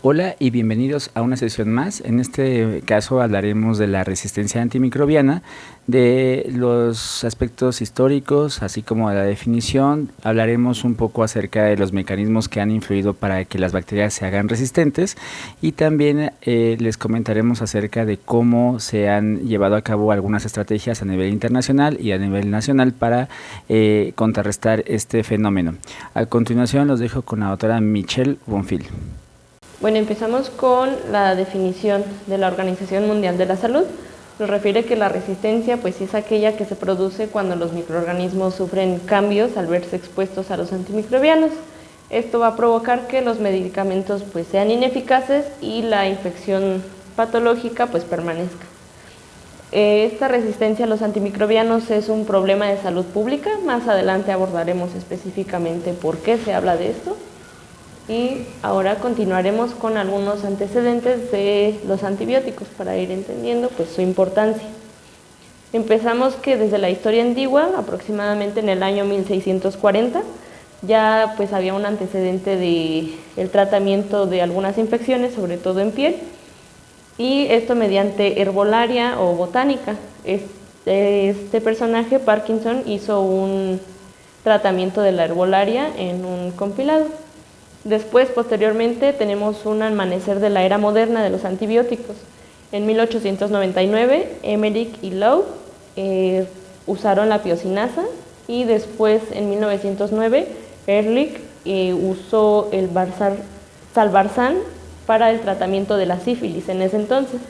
Hola y bienvenidos a una sesión más. En este caso hablaremos de la resistencia antimicrobiana, de los aspectos históricos, así como de la definición. Hablaremos un poco acerca de los mecanismos que han influido para que las bacterias se hagan resistentes y también les comentaremos acerca de cómo se han llevado a cabo algunas estrategias a nivel internacional y a nivel nacional para contrarrestar este fenómeno. A continuación los dejo con la doctora Michelle Bonfil. Bueno, empezamos con la definición de la Organización Mundial de la Salud. Nos refiere que la resistencia pues es aquella que se produce cuando los microorganismos sufren cambios al verse expuestos a los antimicrobianos. Esto va a provocar que los medicamentos pues sean ineficaces y la infección patológica pues permanezca. Esta resistencia a los antimicrobianos es un problema de salud pública. Más adelante abordaremos específicamente por qué se habla de esto. Y ahora continuaremos con algunos antecedentes de los antibióticos para ir entendiendo pues, su importancia. Empezamos que desde la historia antigua, aproximadamente en el año 1640, ya pues había un antecedente del tratamiento de algunas infecciones, sobre todo en piel, y esto mediante herbolaria o botánica. Este personaje, Parkinson, hizo un tratamiento de la herbolaria en un compilado. Después, posteriormente, tenemos un amanecer de la era moderna de los antibióticos. En 1899, Emmerich y Lowe usaron la piocinasa y después, en 1909, Ehrlich usó el Salvarsan para el tratamiento de la sífilis en ese entonces.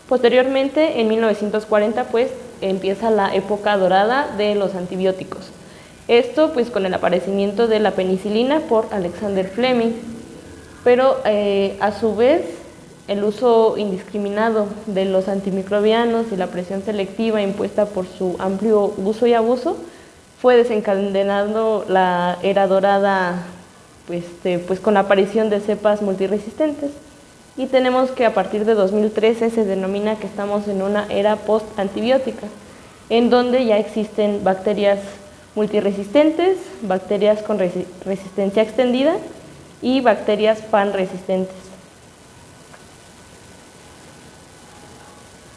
Posteriormente, en 1940, pues, empieza la época dorada de los antibióticos. Esto pues con el aparecimiento de la penicilina por Alexander Fleming, pero a su vez el uso indiscriminado de los antimicrobianos y la presión selectiva impuesta por su amplio uso y abuso fue desencadenando la era dorada pues con la aparición de cepas multiresistentes. Y tenemos que a partir de 2013 se denomina que estamos en una era post-antibiótica, en donde ya existen bacterias multiresistentes, bacterias con resistencia extendida y bacterias panresistentes.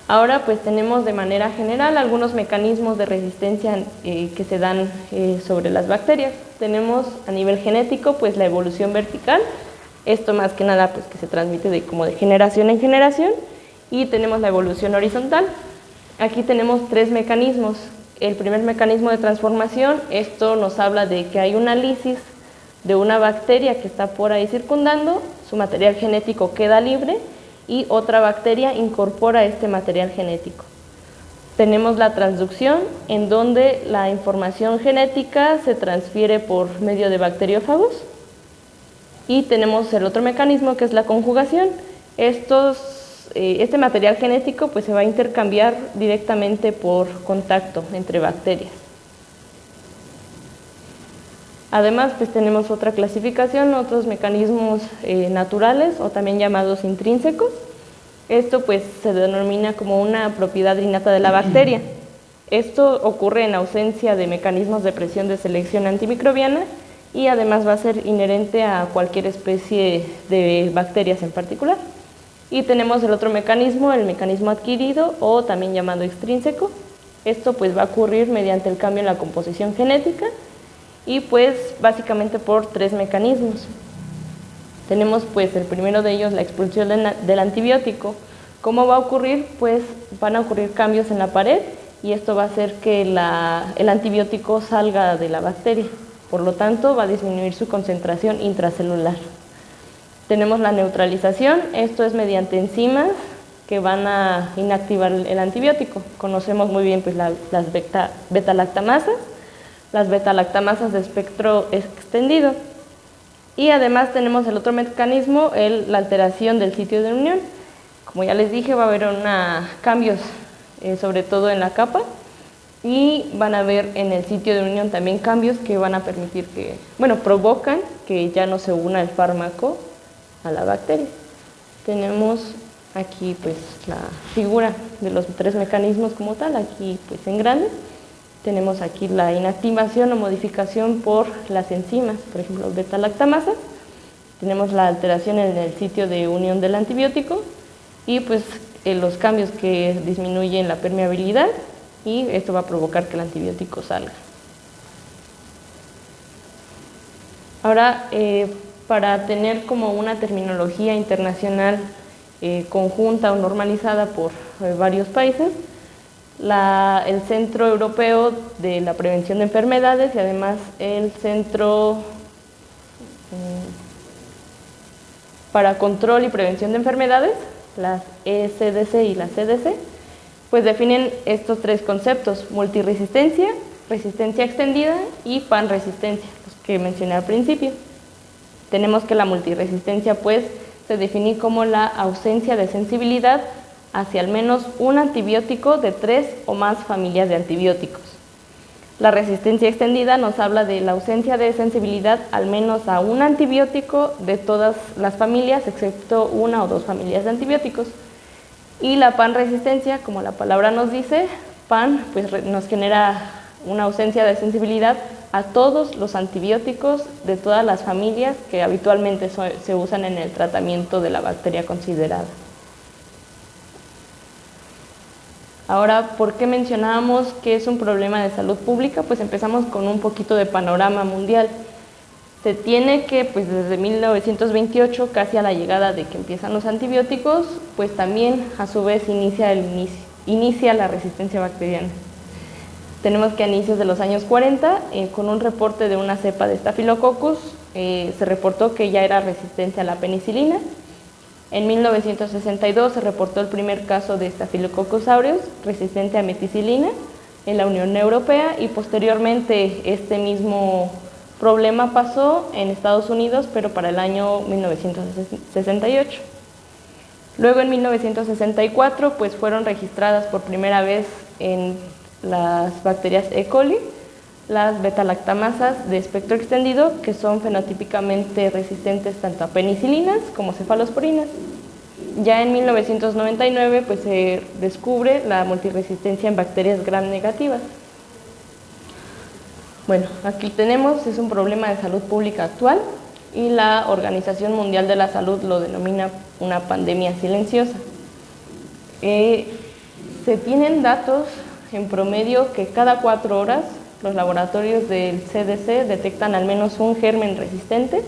Ahora pues tenemos de manera general algunos mecanismos de resistencia que se dan sobre las bacterias. Tenemos a nivel genético pues la evolución vertical, esto más que nada pues que se transmite como de generación en generación, y tenemos la evolución horizontal. Aquí tenemos tres mecanismos. El primer mecanismo de transformación, esto nos habla de que hay una lisis de una bacteria que está por ahí circundando, su material genético queda libre y otra bacteria incorpora este material genético. Tenemos la transducción, en donde la información genética se transfiere por medio de bacteriófagos, y tenemos el otro mecanismo que es la conjugación. Este material genético pues, se va a intercambiar directamente por contacto entre bacterias. Además, pues, tenemos otra clasificación, otros mecanismos naturales o también llamados intrínsecos. Esto pues, se denomina como una propiedad innata de la bacteria. Esto ocurre en ausencia de mecanismos de presión de selección antimicrobiana y además va a ser inherente a cualquier especie de bacterias en particular. Y tenemos el otro mecanismo, el mecanismo adquirido o también llamado extrínseco. Esto pues va a ocurrir mediante el cambio en la composición genética y pues básicamente por tres mecanismos. Tenemos pues el primero de ellos, la expulsión del antibiótico. ¿Cómo va a ocurrir? Pues van a ocurrir cambios en la pared y esto va a hacer que el antibiótico salga de la bacteria. Por lo tanto, va a disminuir su concentración intracelular. Tenemos la neutralización, esto es mediante enzimas que van a inactivar el antibiótico. Conocemos muy bien pues, las beta-lactamasas, las beta-lactamasas de espectro extendido. Y además tenemos el otro mecanismo, la alteración del sitio de unión. Como ya les dije, va a haber cambios, sobre todo en la capa, y van a haber en el sitio de unión también cambios que van a permitir provocan que ya no se una el fármaco a la bacteria. Tenemos aquí pues la figura de los tres mecanismos como tal, aquí pues en grande. Tenemos aquí la inactivación o modificación por las enzimas, por ejemplo, beta-lactamasas. Tenemos la alteración en el sitio de unión del antibiótico y pues los cambios que disminuyen la permeabilidad, y esto va a provocar que el antibiótico salga. Ahora, para tener como una terminología internacional conjunta o normalizada por varios países, el Centro Europeo de la Prevención de Enfermedades y además el Centro para Control y Prevención de Enfermedades, las ECDC y la CDC, pues definen estos tres conceptos: multiresistencia, resistencia extendida y panresistencia, los que mencioné al principio. Tenemos que la multiresistencia pues se define como la ausencia de sensibilidad hacia al menos un antibiótico de 3 o más familias de antibióticos. La resistencia extendida nos habla de la ausencia de sensibilidad al menos a un antibiótico de todas las familias, excepto 1 o 2 familias de antibióticos. Y la panresistencia, como la palabra nos dice, pan pues nos genera una ausencia de sensibilidad a todos los antibióticos de todas las familias que habitualmente se usan en el tratamiento de la bacteria considerada. Ahora, ¿por qué mencionábamos que es un problema de salud pública? Pues empezamos con un poquito de panorama mundial. Se tiene que, pues desde 1928, casi a la llegada de que empiezan los antibióticos, pues también a su vez inicia la resistencia bacteriana. Tenemos que a inicios de los años 40, con un reporte de una cepa de Staphylococcus, se reportó que ya era resistente a la penicilina. En 1962 se reportó el primer caso de Staphylococcus aureus resistente a meticilina en la Unión Europea, y posteriormente este mismo problema pasó en Estados Unidos, pero para el año 1968. Luego en 1964 pues fueron registradas por primera vez en las bacterias E. coli las beta-lactamasas de espectro extendido, que son fenotípicamente resistentes tanto a penicilinas como cefalosporinas. Ya en 1999 pues se descubre la multiresistencia en bacterias gram negativas. Bueno, aquí tenemos, es un problema de salud pública actual, y la Organización Mundial de la Salud lo denomina una pandemia silenciosa. Se tienen datos en promedio que cada 4 horas los laboratorios del CDC detectan al menos un germen resistente.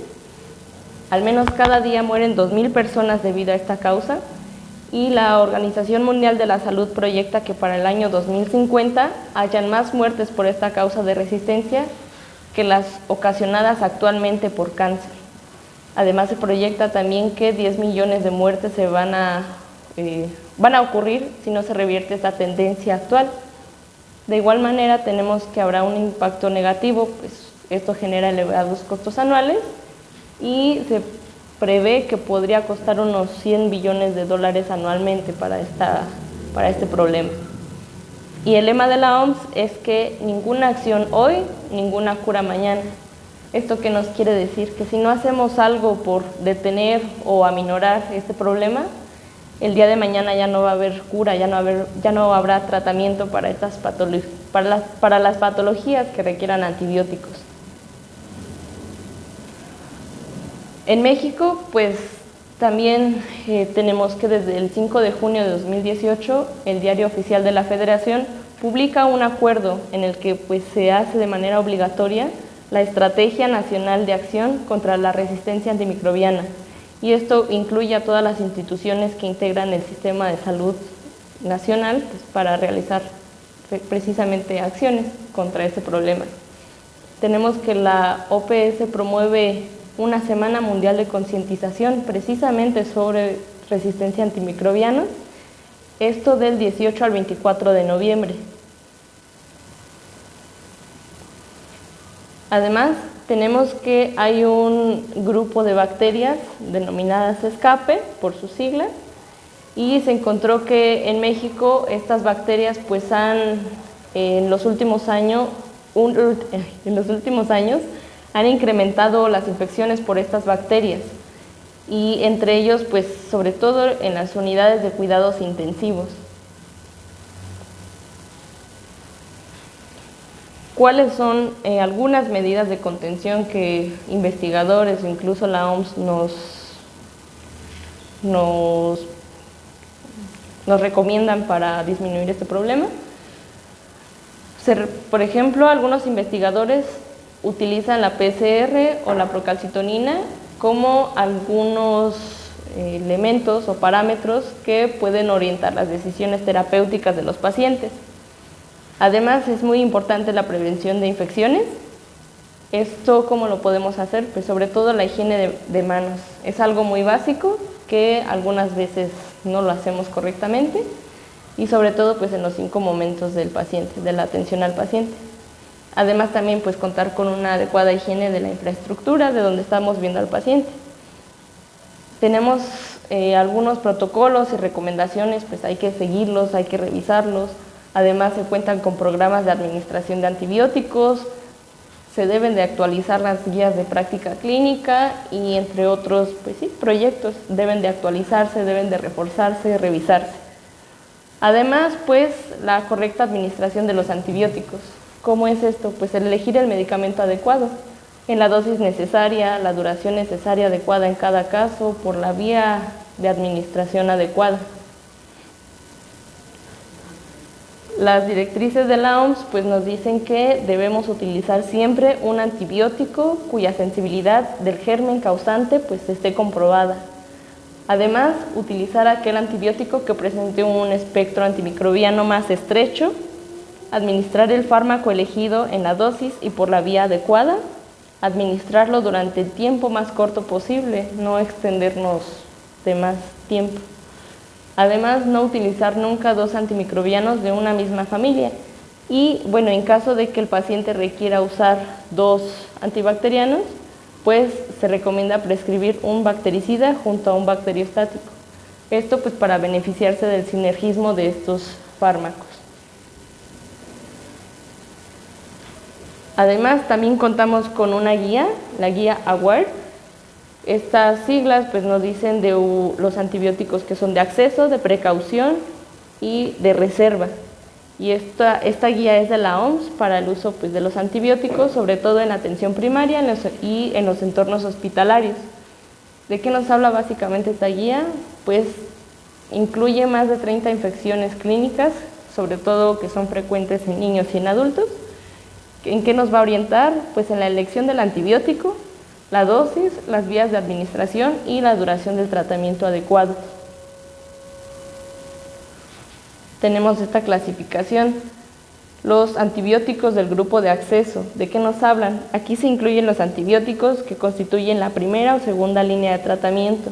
Al menos cada día mueren 2.000 personas debido a esta causa, y la Organización Mundial de la Salud proyecta que para el año 2050 hayan más muertes por esta causa de resistencia que las ocasionadas actualmente por cáncer. Además, se proyecta también que 10 millones de muertes van a ocurrir si no se revierte esta tendencia actual. De igual manera, tenemos que habrá un impacto negativo, pues esto genera elevados costos anuales, y se prevé que podría costar unos 100 billones de dólares anualmente para este problema. Y el lema de la OMS es que ninguna acción hoy, ninguna cura mañana. ¿Esto qué nos quiere decir? Que si no hacemos algo por detener o aminorar este problema, el día de mañana ya no va a haber cura, ya no habrá tratamiento para las patologías que requieran antibióticos. En México, pues también tenemos que desde el 5 de junio de 2018, el Diario Oficial de la Federación publica un acuerdo en el que pues se hace de manera obligatoria la Estrategia Nacional de Acción contra la Resistencia Antimicrobiana, y esto incluye a todas las instituciones que integran el sistema de salud nacional, pues, para realizar precisamente acciones contra este problema. Tenemos que la OPS promueve una Semana Mundial de Concientización precisamente sobre resistencia antimicrobiana, esto del 18 al 24 de noviembre. Además, tenemos que hay un grupo de bacterias denominadas escape, por sus siglas, y se encontró que en México estas bacterias pues en los últimos años han incrementado las infecciones por estas bacterias, y entre ellos pues sobre todo en las unidades de cuidados intensivos. ¿Cuáles son algunas medidas de contención que investigadores o incluso la OMS nos recomiendan para disminuir este problema? Por ejemplo, algunos investigadores utilizan la PCR o la procalcitonina como algunos elementos o parámetros que pueden orientar las decisiones terapéuticas de los pacientes. Además, es muy importante la prevención de infecciones. ¿Esto cómo lo podemos hacer? Pues sobre todo la higiene de manos. Es algo muy básico que algunas veces no lo hacemos correctamente y sobre todo pues en los 5 momentos del paciente, de la atención al paciente. Además también pues contar con una adecuada higiene de la infraestructura de donde estamos viendo al paciente. Tenemos algunos protocolos y recomendaciones, pues hay que seguirlos, hay que revisarlos. Además se cuentan con programas de administración de antibióticos, se deben de actualizar las guías de práctica clínica y entre otros pues sí, proyectos deben de actualizarse, deben de reforzarse, revisarse. Además pues la correcta administración de los antibióticos. ¿Cómo es esto? Pues el elegir el medicamento adecuado, en la dosis necesaria, la duración necesaria adecuada en cada caso, por la vía de administración adecuada. Las directrices de la OMS pues, nos dicen que debemos utilizar siempre un antibiótico cuya sensibilidad del germen causante pues, esté comprobada. Además, utilizar aquel antibiótico que presente un espectro antimicrobiano más estrecho, administrar el fármaco elegido en la dosis y por la vía adecuada, administrarlo durante el tiempo más corto posible, no extendernos de más tiempo. Además, no utilizar nunca 2 antimicrobianos de una misma familia y, bueno, en caso de que el paciente requiera usar 2 antibacterianos, pues se recomienda prescribir un bactericida junto a un bacteriostático. Esto pues para beneficiarse del sinergismo de estos fármacos. Además, también contamos con una guía, la guía AWARE. Estas siglas pues, nos dicen de los antibióticos que son de acceso, de precaución y de reserva. Y esta guía es de la OMS para el uso pues, de los antibióticos, sobre todo en la atención primaria y en los entornos hospitalarios. ¿De qué nos habla básicamente esta guía? Pues incluye más de 30 infecciones clínicas, sobre todo que son frecuentes en niños y en adultos. ¿En qué nos va a orientar? Pues en la elección del antibiótico, la dosis, las vías de administración y la duración del tratamiento adecuado. Tenemos esta clasificación. Los antibióticos del grupo de acceso, ¿de qué nos hablan? Aquí se incluyen los antibióticos que constituyen la primera o segunda línea de tratamiento.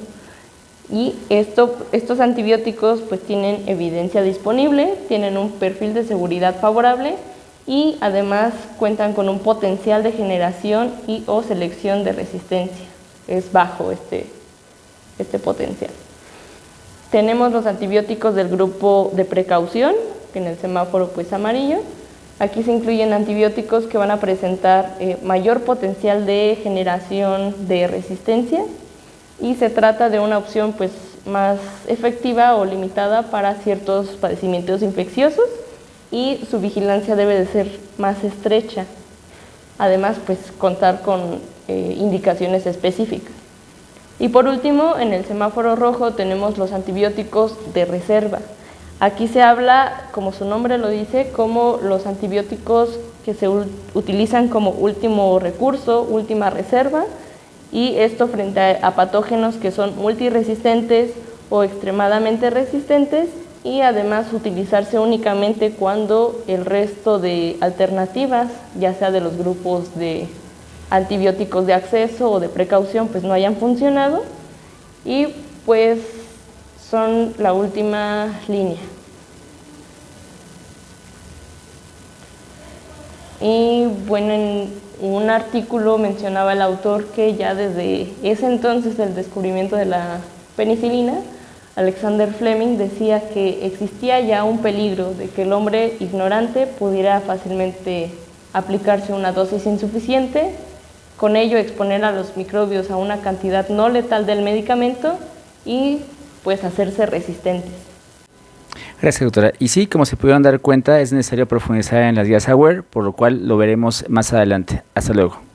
Y estos antibióticos pues tienen evidencia disponible, tienen un perfil de seguridad favorable y además cuentan con un potencial de generación y o selección de resistencia. Es bajo este potencial. Tenemos los antibióticos del grupo de precaución, que en el semáforo pues amarillo. Aquí se incluyen antibióticos que van a presentar mayor potencial de generación de resistencia y se trata de una opción pues más efectiva o limitada para ciertos padecimientos infecciosos y su vigilancia debe de ser más estrecha. Además, pues contar con indicaciones específicas. Y por último, en el semáforo rojo tenemos los antibióticos de reserva. Aquí se habla, como su nombre lo dice, como los antibióticos que se utilizan como último recurso, última reserva, y esto frente a patógenos que son multiresistentes o extremadamente resistentes, y además utilizarse únicamente cuando el resto de alternativas, ya sea de los grupos de antibióticos de acceso o de precaución, pues no hayan funcionado y pues son la última línea. Y bueno, en un artículo mencionaba el autor que ya desde ese entonces del descubrimiento de la penicilina, Alexander Fleming decía que existía ya un peligro de que el hombre ignorante pudiera fácilmente aplicarse una dosis insuficiente, con ello exponer a los microbios a una cantidad no letal del medicamento y pues hacerse resistentes. Gracias, doctora. Y sí, como se pudieron dar cuenta, es necesario profundizar en las guías AWARE, por lo cual lo veremos más adelante. Hasta luego.